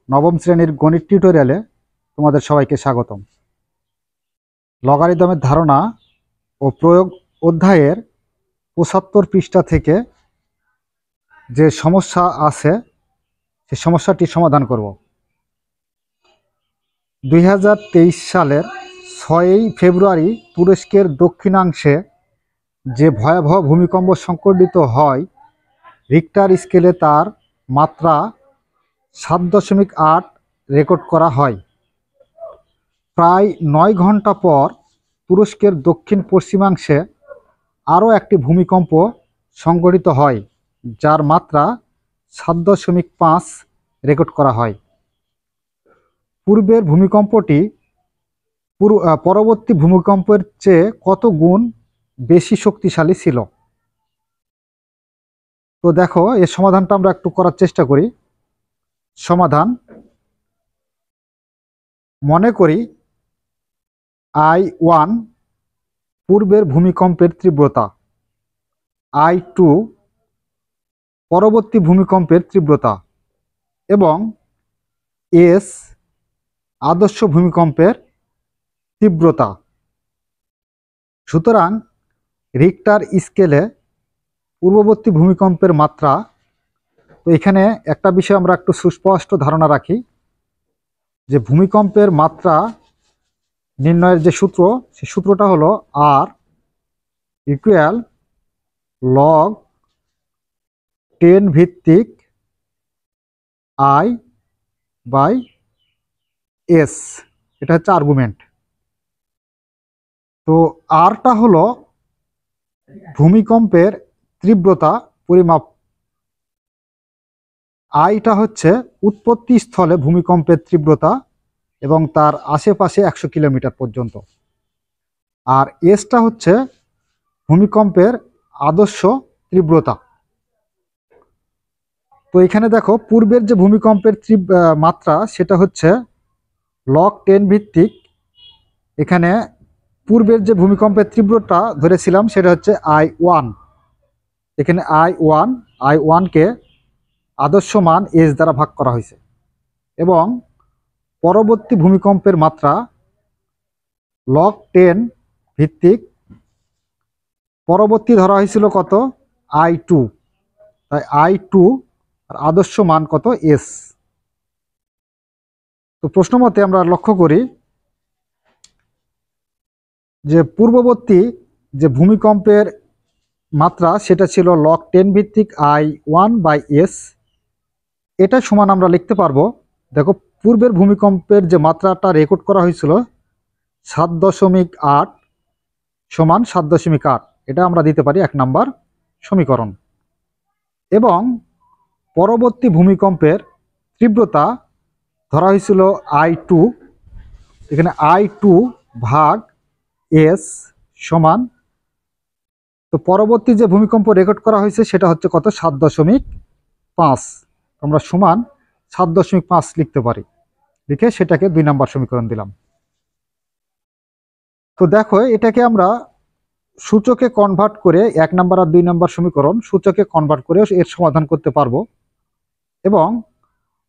নবম শ্রেণীর গণিত টিউটোরিয়ালে তোমাদের সবাইকে স্বাগতম। লগারিদমের ধারণা ও প্রয়োগ অধ্যায়ের ৭৫ পৃষ্ঠা থেকে যে সমস্যা আছে সেই সমস্যাটি সমাধান করব। ২০২৩ সালের ৬ই ফেব্রুয়ারি তুরস্কের দক্ষিণাংশে যে ভয়াবহ ভূমিকম্প সংঘটিত হয়, রিক্টার স্কেলে তার মাত্রা ৭.৮ রেকর্ড করা হয়। প্রায় ৯ ঘন্টা পর তুরস্কের দক্ষিণ পশ্চিমাংশে আরও একটি ভূমিকম্প সংঘটিত হয়, যার মাত্রা ৭.৫ রেকর্ড করা হয়। পূর্বের ভূমিকম্পটি পরবর্তী ভূমিকম্পের চেয়ে কত গুণ বেশি শক্তিশালী ছিল? তো দেখো, এর সমাধানটা আমরা একটু করার চেষ্টা করি। সমাধান: মনে করি I1 পূর্বের ভূমিকম্পের তীব্রতা, I2 পরবর্তী ভূমিকম্পের তীব্রতা এবং S আদর্শ ভূমিকম্পের তীব্রতা। সুতরাং রিক্টার স্কেলে পূর্ববর্তী ভূমিকম্পের মাত্রা, তো এখানে একটা বিষয় আমরা একটু সুস্পষ্ট ধারণা রাখি যে ভূমিকম্পের মাত্রা নির্ণয়ের যে সূত্র, সেই সূত্রটা হলো R ইকুয়াল লগ 10 ভিত্তিক I বাই S। এটা হচ্ছে আর্গুমেন্ট। তো আরটা হলো ভূমিকম্পের তীব্রতা পরিমাপ, আইটা হচ্ছে উৎপত্তি স্থলে ভূমিকম্পের তীব্রতা এবং তার আশেপাশে 100 কিলোমিটার পর্যন্ত, আর এসটা হচ্ছে ভূমিকম্পের আদর্শ তীব্রতা। তো এখানে দেখো, পূর্বের যে ভূমিকম্পের মাত্রা সেটা হচ্ছে লগ 10 ভিত্তিক, এখানে পূর্বের যে ভূমিকম্পের তীব্রতা ধরেছিলাম সেটা হচ্ছে I1। এখানে I1কে আদর্শ মান S দ্বারা ভাগ করা হয়েছে এবং পরবর্তী ভূমিকম্পের মাত্রা লগ 10 ভিত্তিক, পরবর্তী ধরা হয়েছিল কত? I2। তাই I2 আর আদর্শ মান কত? S। তো প্রশ্ন মতে আমরা লক্ষ্য করি যে পূর্ববর্তী যে ভূমিকম্পের মাত্রা সেটা ছিল লগ 10 ভিত্তিক I1 বাই S। এটা সমান আমরা লিখতে পারবো, দেখো পূর্বের ভূমিকম্পের যে মাত্রাটা রেকর্ড করা হয়েছিল 7.8 সমান 7.8, এটা আমরা দিতে পারি 1 নাম্বার সমীকরণ। এবং পরবর্তী ভূমিকম্পের তীব্রতা ধরা হয়েছিল I2, এখানে I2 ভাগ S সমান, তো পরবর্তী যে ভূমিকম্প রেকর্ড করা হয়েছে সেটা হচ্ছে কত? 7.5। আমরা সমান 7.5 লিখতে পারি, লিখে সেটাকে 2 নাম্বার সমীকরণ দিলাম। তো দেখো, এটাকে আমরা সূচকে কনভার্ট করে 1 নাম্বার আর 2 নাম্বার সমীকরণ সূচকে কনভার্ট করে এর সমাধান করতে পারবো এবং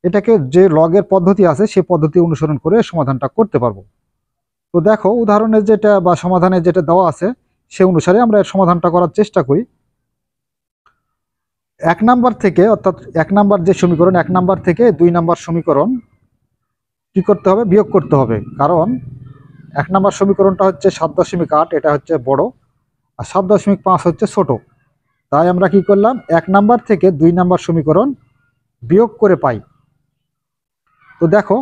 এটাকে যে লগের পদ্ধতি আছে সেই পদ্ধতি অনুসরণ করে সমাধানটা করতে পারবো। তো দেখো, উদাহরণের যেটা বা সমাধানের যেটা দেওয়া আছে সে অনুসারে আমরা এর সমাধানটা করার চেষ্টা করি। 1 নাম্বার থেকে, অর্থাৎ 1 নাম্বার যে সমীকরণ, 1 নাম্বার থেকে 2 নাম্বার সমীকরণ কি করতে হবে? বিয়োগ করতে হবে। কারণ 1 নাম্বার সমীকরণটা হচ্ছে 7.8, এটা হচ্ছে বড়, আর 7.5 হচ্ছে ছোট। তাই আমরা কি করলাম? 1 নাম্বার থেকে 2 নাম্বার সমীকরণ বিয়োগ করে পাই। তো দেখো,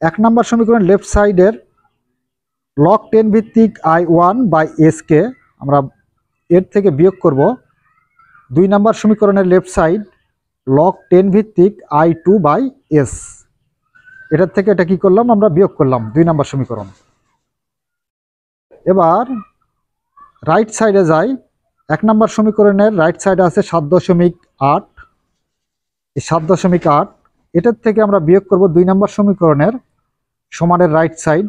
1 নাম্বার সমীকরণ লেফট সাইডের লগ 10 ভিত্তিক I1 বাই S কে আমরা এর থেকে বিয়োগ করব। 2 নাম্বার সমীকরণের লেফট সাইড লগ 10 ভিত্তিক I2 বাই S, এটার থেকে এটা কি করলাম? আমরা বিয়োগ করলাম 2 নাম্বার সমীকরণ। এবার রাইট সাইডে যাই। 1 নাম্বার সমীকরণের রাইট সাইডে আছে 7.8, এই 7.8 এটার থেকে আমরা বিয়োগ করব 2 নাম্বার সমীকরণের সমানের রাইট সাইড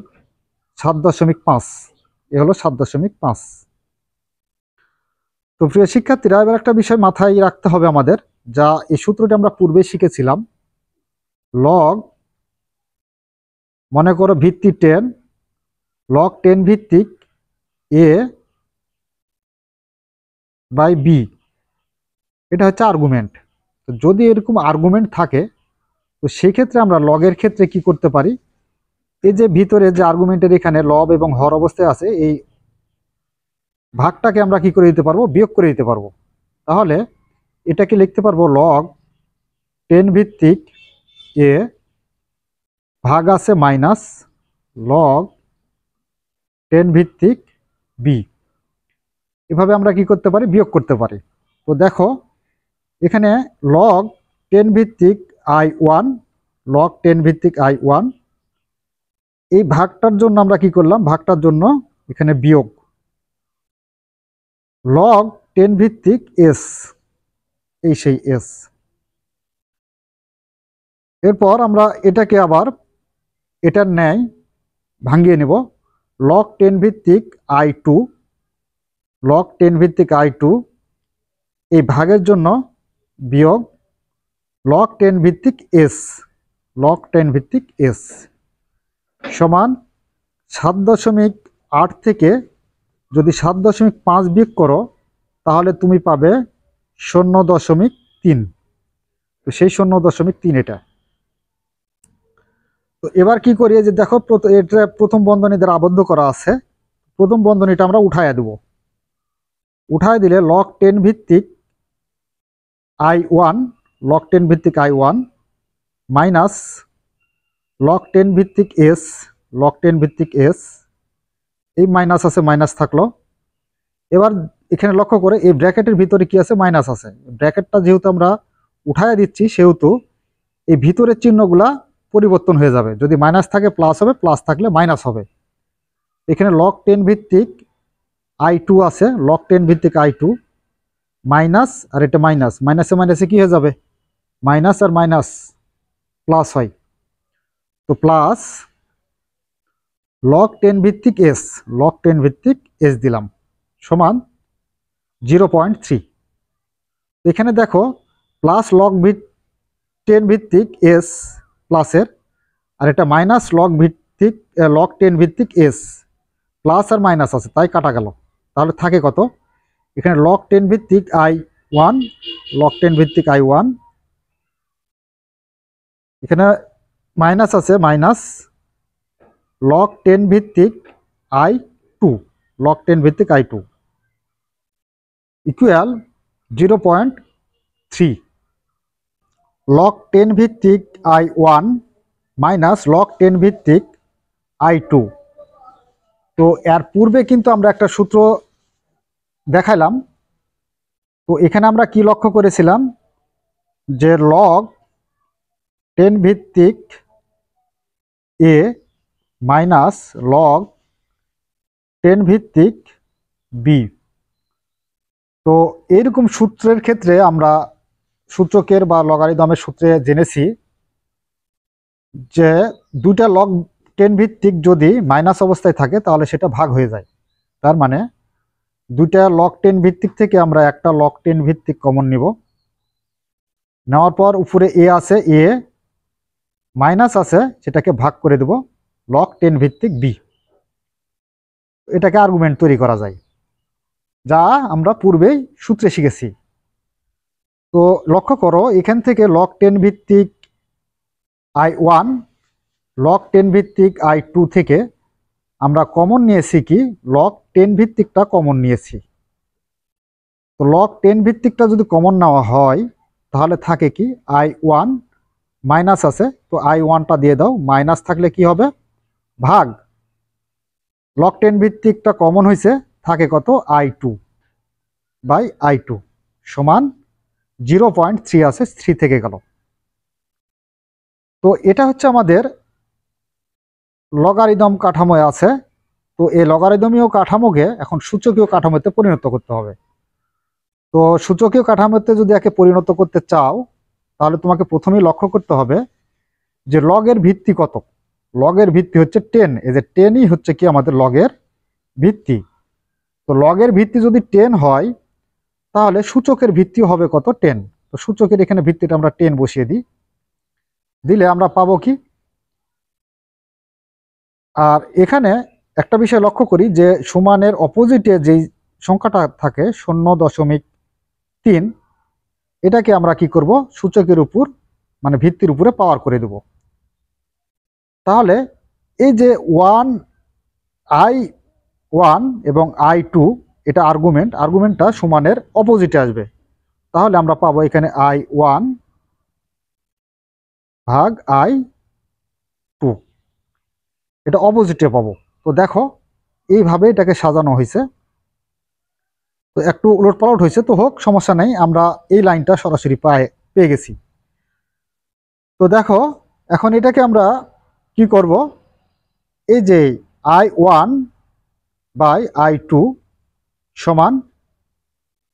7.5, এ হলো 7.5। তো প্রিয় শিক্ষার্থীরা, এবার একটা বিষয় মাথায় রাখতে হবে আমাদের, যা এই সূত্রটি আমরা পূর্বে শিখেছিলাম। লগ মনে করো ভিত্তি 10, লগ 10 ভিত্তিক এ বাই বি, এটা হচ্ছে আর্গুমেন্ট। তো যদি এরকম আর্গুমেন্ট থাকে তো সেক্ষেত্রে আমরা লগের ক্ষেত্রে কি করতে পারি, এই যে ভিতরে যে আর্গুমেন্টের এখানে লব এবং হর অবস্থায় আছে, এই ভাগটাকে আমরা কি করে দিতে পারবো, বিয়োগ করে দিতে পারবো। তাহলে এটাকে লিখতে পারবো লগ 10 ভিত্তিক এ ভাগ আছে মাইনাস লগ 10 ভিত্তিক বি। এভাবে আমরা কি করতে পারি, বিয়োগ করতে পারি। তো দেখো এখানে লগ 10 ভিত্তিক I1, লগ 10 ভিত্তিক I1, এই ভাগটার জন্য আমরা কি করলাম, ভাগটার জন্য এখানে বিয়োগ লগ 10 ভিত্তিক এস, এই সেই এস। এরপর আমরা এটাকে আবার এটার ন্যায় ভাঙিয়ে নেব, লগ 10 ভিত্তিক I2, লগ 10 ভিত্তিক I2, এই ভাগের জন্য বিয়োগ লগ 10 ভিত্তিক এস, লগ 10 ভিত্তিক এস সমান 7.8 থেকে যদি 7.5 বিয়োগ করো তাহলে তুমি পাবে 0.3। তো সেই 0.3 এটা। তো এবার কি করি, যে দেখো এটা প্রথম বন্ধনী দ্বারা আবদ্ধ করা আছে, প্রথম বন্ধনীটা আমরা উঠাইয়া দেব। উঠায় দিলে লগ 10 ভিত্তিক I1, লগ 10 ভিত্তিক I1 মাইনাস লগ 10 ভিত্তিক এস, লগ 10 ভিত্তিক এস, এই মাইনাস আছে, মাইনাস থাকলো। এবার এখানে লক্ষ্য করে এই ব্র্যাকেটের ভিতরে কি আছে, মাইনাস আছে। ব্র্যাকেটটা যেহেতু আমরা উঠাইয়া দিচ্ছি সেহেতু এই ভিতরের চিহ্নগুলা পরিবর্তন হয়ে যাবে, যদি মাইনাস থাকে প্লাস হবে, প্লাস থাকলে মাইনাস হবে। এখানে লগ 10 ভিত্তিক I2 আছে, লগ 10 ভিত্তিক I2 মাইনাস, আর এটা মাইনাস, মাইনাসে মাইনাসে কি হয়ে যাবে, মাইনাস আর মাইনাস প্লাস হয়। তো প্লাস লগ 10 ভিত্তিক এস, লগ 10 ভিত্তিক এস দিলাম সমান 0.3। এখানে দেখো প্লাস লগ 10 ভিত্তিক এস প্লাসের, আর এটা মাইনাস লগ ভিত্তিক লগ 10 ভিত্তিক এস, প্লাস আর মাইনাস আছে তাই কাটা গেল। তাহলে থাকে কত, এখানে লগ 10 ভিত্তিক I1, লগ 10 ভিত্তিক I1, এখানে মাইনাস আছে, মাইনাস লগ 10 ভিত্তিক I2, লগ 10 ভিত্তিক I2 ইকুয়াল 0.3 লগ 10 ভিত্তিক I1 মাইনাস লগ 10 ভিত্তিক I2। তো এর পূর্বে কিন্তু আমরা একটা সূত্র দেখাইলাম। তো এখানে আমরা কি লক্ষ্য করেছিলাম, যে লগ 10 ভিত্তিক এ মাইনাস লগ 10 ভিত্তিক বি। তো এইরকম সূত্রের ক্ষেত্রে আমরা সূচকের বা লগারিদমের সূত্রে জেনেছি যে দুইটা লগ 10 ভিত্তিক যদি মাইনাস অবস্থায় থাকে তাহলে সেটা ভাগ হয়ে যায়। তার মানে দুইটা লগ 10 ভিত্তিক থেকে আমরা একটা লগ 10 ভিত্তিক কমন নিব, নেওয়ার পর উপরে এ আছে, এ মাইনাস আছে, সেটাকে ভাগ করে দেব লগ 10 ভিত্তিক বি। এটাকে আর্গুমেন্ট তৈরি করা যায়, যা আমরা পূর্বেই সূত্রে শিখেছি। তো লক্ষ্য করো এখান থেকে লগ 10 ভিত্তিক I1, লগ 10 ভিত্তিক I2 থেকে আমরা কমন নিয়েছি কি, লগ 10 ভিত্তিকটা কমন নিয়েছি। তো লগ 10 ভিত্তিকটা যদি কমন নেওয়া হয় তাহলে থাকে কি, I1 মাইনাস আছে, তো I1টা দিয়ে দাও, মাইনাস থাকলে কি হবে, ভাগ লগ 10 ভিত্তিকটা কমন হয়েছে, থাকে কত, I2 বাই I2 সমান 0.3 আছে, 3 থেকে গেল। তো এটা হচ্ছে আমাদের লগারিদম কাঠামোয় আছে। তো এই লগারিদমীয় কাঠামোকে এখন সূচকীয় কাঠামোতে পরিণত করতে হবে। তো সূচকীয় কাঠামোতে যদি একে পরিণত করতে চাও তাহলে তোমাকে প্রথমেই লক্ষ্য করতে হবে যে লগের ভিত্তি কত। লগের ভিত্তি হচ্ছে 10, এই যে 10ই হচ্ছে কি আমাদের লগের ভিত্তি। তো লগের ভিত্তি যদি 10 হয় তাহলে সূচকের ভিত্তি হবে কত, 10। তো সূচকের এখানে ভিত্তিটা আমরা 10 বসিয়ে দিই, দিলে আমরা পাবো কি, আর এখানে একটা বিষয় লক্ষ্য করি যে সমানের অপোজিটে যেই সংখ্যাটা থাকে 0.3, এটাকে আমরা কি করব, সূচকের উপর মানে ভিত্তির উপরে পাওয়ার করে দেব। তাহলে এই যে I1 এবং I2 এটা আর্গুমেন্টটা সমানের অপোজিটে আসবে। তাহলে আমরা পাবো এখানে I1 ভাগ I2, এটা অপোজিটে পাবো। তো দেখো এইভাবে এটাকে সাজানো হয়েছে। তো একটু উলটপালট হয়েছে, তো হোক, সমস্যা নেই, আমরা এই লাইনটা সরাসরি পেয়ে গেছি। তো দেখো এখন এটাকে আমরা কি করব, এই যে I1 বাই I2 সমান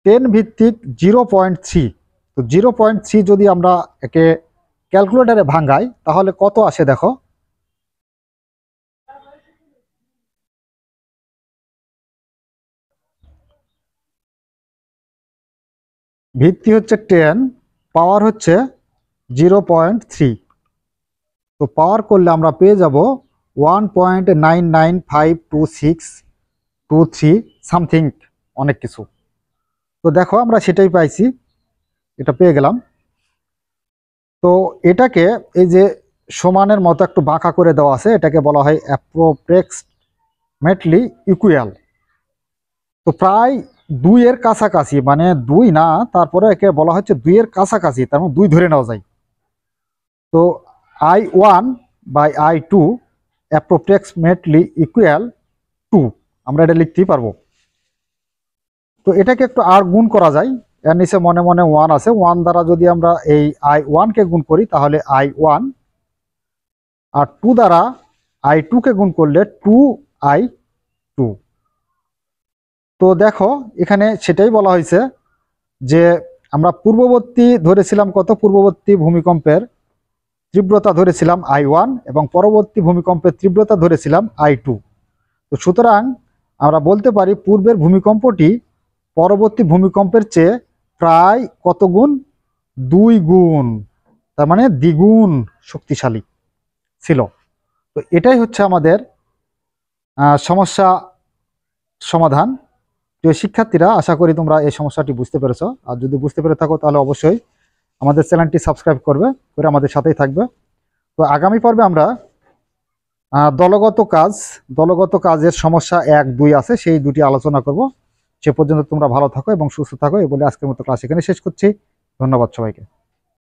10 ভিত্তিক 0.3। তো 0.3 যদি আমরা একে ক্যালকুলেটারে ভাঙাই তাহলে কত আসে দেখো। ভিত্তি হচ্ছে 10, পাওয়ার হচ্ছে 0.3। তো পাওয়ার করলে আমরা পেয়ে যাব 1.9952623 সামথিং, অনেক কিছু। তো দেখো আমরা সেটাই পাইছি, এটা পেয়ে গেলাম। তো এটাকে এই যে সমানের মতো একটু বাঁকা করে দেওয়া আছে, এটাকে বলা হয় অ্যাপ্রোক্সিমেটলি ইকুয়াল। তো প্রায় 2 এর কাছাকাছি, মানে 2 না, তারপরে একে বলা হচ্ছে 2 এর কাছাকাছি, তার মানে 2 ধরে নেওয়া যায়। তো I1 বাই I2 অ্যাপ্রোক্সিমেটলি ইকুয়াল 2, আমরা এটা লিখতেই পারবো। তো এটাকে একটু আর গুণ করা যায়, এর নিচে মনে মনে 1 আছে, 1 দ্বারা যদি আমরা এই I1 কে গুণ করি তাহলে I1, আর 2 দ্বারা I2 কে গুণ করলে 2I2। তো দেখো এখানে সেটাই বলা হয়েছে যে আমরা পূর্ববর্তী ধরেছিলাম কত, পূর্ববর্তী ভূমিকম্পের তীব্রতা ধরেছিলাম I1 এবং পরবর্তী ভূমিকম্পের তীব্রতা ধরেছিলাম I2। তো সুতরাং আমরা বলতে পারি পূর্বের ভূমিকম্পটি পরবর্তী ভূমিকম্পের চেয়ে প্রায় কত গুণ, 2 গুণ, তার মানে দ্বিগুণ শক্তিশালী ছিল। তো এটাই হচ্ছে আমাদের সমস্যা সমাধান। প্রিয় শিক্ষার্থীরা, আশা করি তোমরা এই সমস্যাটি বুঝতে পেরেছো। আর যদি বুঝতে পেরে থাকো তাহলে অবশ্যই আমাদের চ্যানেলটি সাবস্ক্রাইব করে আমাদের সাথেই থাকবে। তো আগামী পর্বে আমরা দলগত কাজের সমস্যা 1, 2 আছে, সেই দুটি আলোচনা করব। সে পর্যন্ত তোমরা ভালো থাকো এবং সুস্থ থাকো এই বলে আজকের মতো ক্লাস এখানে শেষ করছি। ধন্যবাদ সবাইকে।